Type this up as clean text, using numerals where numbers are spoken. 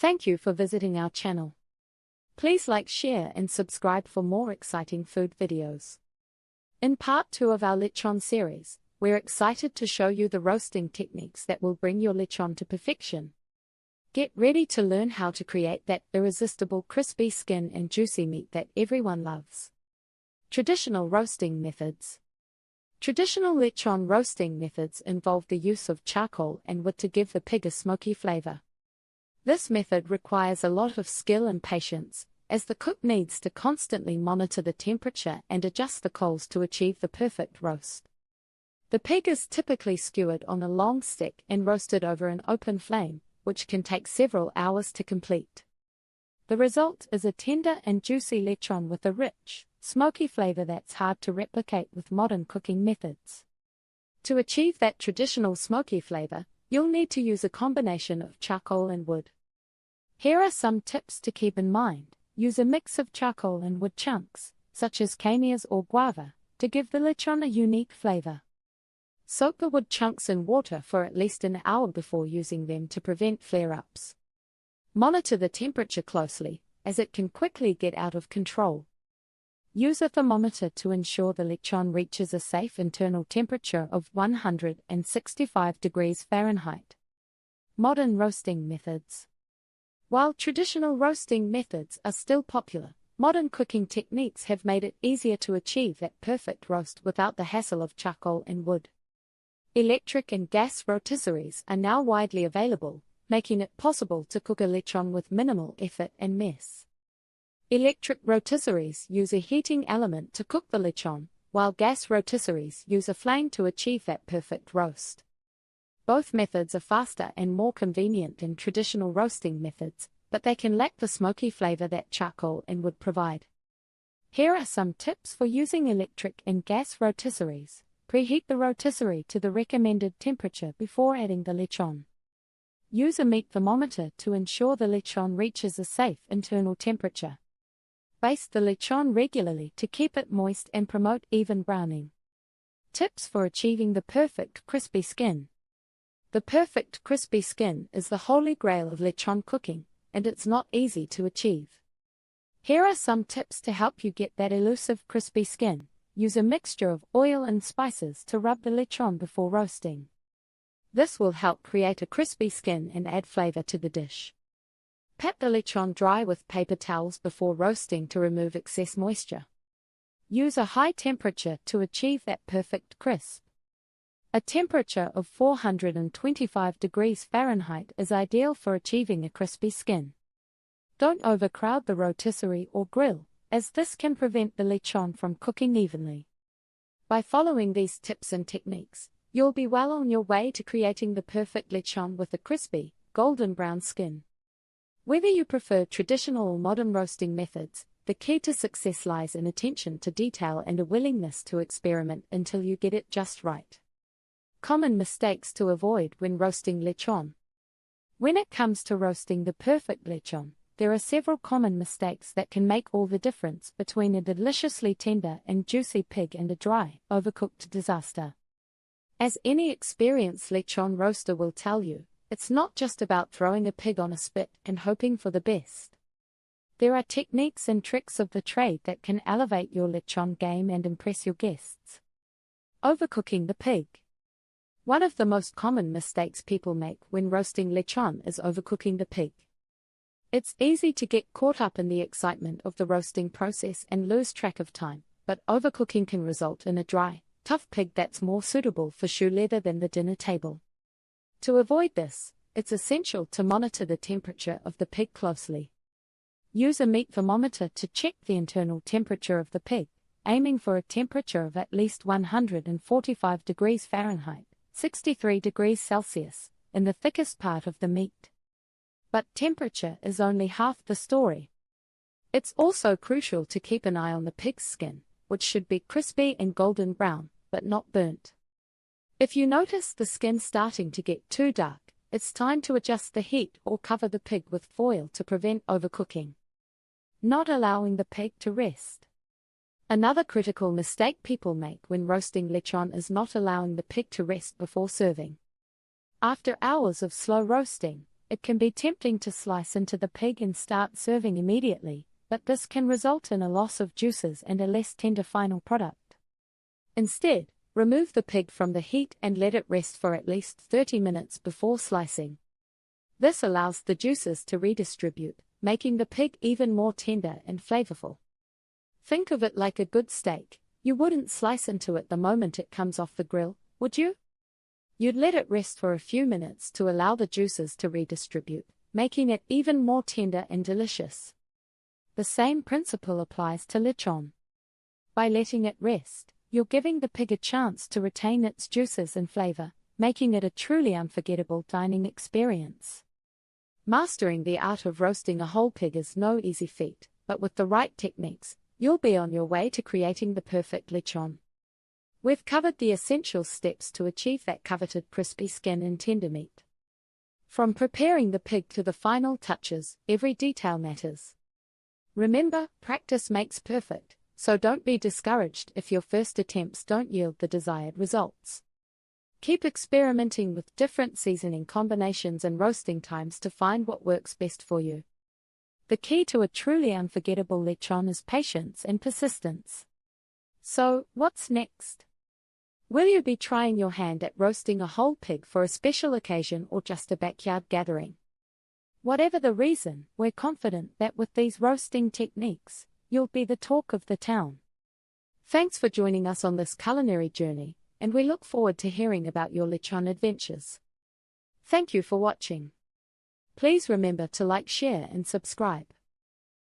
Thank you for visiting our channel. Please like, share and subscribe for more exciting food videos. In part 2 of our Lechon series, we're excited to show you the roasting techniques that will bring your lechon to perfection. Get ready to learn how to create that irresistible crispy skin and juicy meat that everyone loves. Traditional roasting methods. Traditional lechon roasting methods involve the use of charcoal and wood to give the pig a smoky flavor. This method requires a lot of skill and patience, as the cook needs to constantly monitor the temperature and adjust the coals to achieve the perfect roast. The pig is typically skewered on a long stick and roasted over an open flame, which can take several hours to complete. The result is a tender and juicy lechon with a rich, smoky flavor that's hard to replicate with modern cooking methods. To achieve that traditional smoky flavor, you'll need to use a combination of charcoal and wood. Here are some tips to keep in mind. Use a mix of charcoal and wood chunks, such as camellias or guava, to give the lechon a unique flavor. Soak the wood chunks in water for at least an hour before using them to prevent flare-ups. Monitor the temperature closely, as it can quickly get out of control. Use a thermometer to ensure the lechon reaches a safe internal temperature of 165 degrees Fahrenheit. Modern roasting methods. While traditional roasting methods are still popular, modern cooking techniques have made it easier to achieve that perfect roast without the hassle of charcoal and wood. Electric and gas rotisseries are now widely available, making it possible to cook a lechon with minimal effort and mess. Electric rotisseries use a heating element to cook the lechon, while gas rotisseries use a flame to achieve that perfect roast. Both methods are faster and more convenient than traditional roasting methods, but they can lack the smoky flavor that charcoal and wood provide. Here are some tips for using electric and gas rotisseries. Preheat the rotisserie to the recommended temperature before adding the lechon. Use a meat thermometer to ensure the lechon reaches a safe internal temperature. Baste the lechon regularly to keep it moist and promote even browning. Tips for achieving the perfect crispy skin. The perfect crispy skin is the holy grail of lechon cooking, and it's not easy to achieve. Here are some tips to help you get that elusive crispy skin. Use a mixture of oil and spices to rub the lechon before roasting. This will help create a crispy skin and add flavor to the dish. Pat the lechon dry with paper towels before roasting to remove excess moisture. Use a high temperature to achieve that perfect crisp. A temperature of 425 degrees Fahrenheit is ideal for achieving a crispy skin. Don't overcrowd the rotisserie or grill, as this can prevent the lechon from cooking evenly. By following these tips and techniques, you'll be well on your way to creating the perfect lechon with a crispy, golden brown skin. Whether you prefer traditional or modern roasting methods, the key to success lies in attention to detail and a willingness to experiment until you get it just right. Common mistakes to avoid when roasting lechon. When it comes to roasting the perfect lechon, there are several common mistakes that can make all the difference between a deliciously tender and juicy pig and a dry, overcooked disaster. As any experienced lechon roaster will tell you, it's not just about throwing a pig on a spit and hoping for the best. There are techniques and tricks of the trade that can elevate your lechon game and impress your guests. Overcooking the pig. One of the most common mistakes people make when roasting lechon is overcooking the pig. It's easy to get caught up in the excitement of the roasting process and lose track of time, but overcooking can result in a dry, tough pig that's more suitable for shoe leather than the dinner table. To avoid this, it's essential to monitor the temperature of the pig closely. Use a meat thermometer to check the internal temperature of the pig, aiming for a temperature of at least 145 degrees Fahrenheit, 63 degrees Celsius, in the thickest part of the meat. But temperature is only half the story. It's also crucial to keep an eye on the pig's skin, which should be crispy and golden brown, but not burnt. If you notice the skin starting to get too dark, it's time to adjust the heat or cover the pig with foil to prevent overcooking. Not allowing the pig to rest. Another critical mistake people make when roasting lechon is not allowing the pig to rest before serving. After hours of slow roasting, It can be tempting to slice into the pig and start serving immediately, but this can result in a loss of juices and a less tender final product. Instead, remove the pig from the heat and let it rest for at least 30 minutes before slicing. This allows the juices to redistribute, making the pig even more tender and flavorful. Think of it like a good steak. You wouldn't slice into it the moment it comes off the grill, would you? You'd let it rest for a few minutes to allow the juices to redistribute, making it even more tender and delicious. The same principle applies to lechon. By letting it rest, you're giving the pig a chance to retain its juices and flavor, making it a truly unforgettable dining experience. Mastering the art of roasting a whole pig is no easy feat, but with the right techniques, you'll be on your way to creating the perfect lechon. We've covered the essential steps to achieve that coveted crispy skin and tender meat. From preparing the pig to the final touches, every detail matters. Remember, practice makes perfect, so don't be discouraged if your first attempts don't yield the desired results. Keep experimenting with different seasoning combinations and roasting times to find what works best for you. The key to a truly unforgettable lechon is patience and persistence. So, what's next? Will you be trying your hand at roasting a whole pig for a special occasion or just a backyard gathering? Whatever the reason, we're confident that with these roasting techniques, you'll be the talk of the town. Thanks for joining us on this culinary journey, and we look forward to hearing about your lechon adventures. Thank you for watching. Please remember to like, share, and subscribe.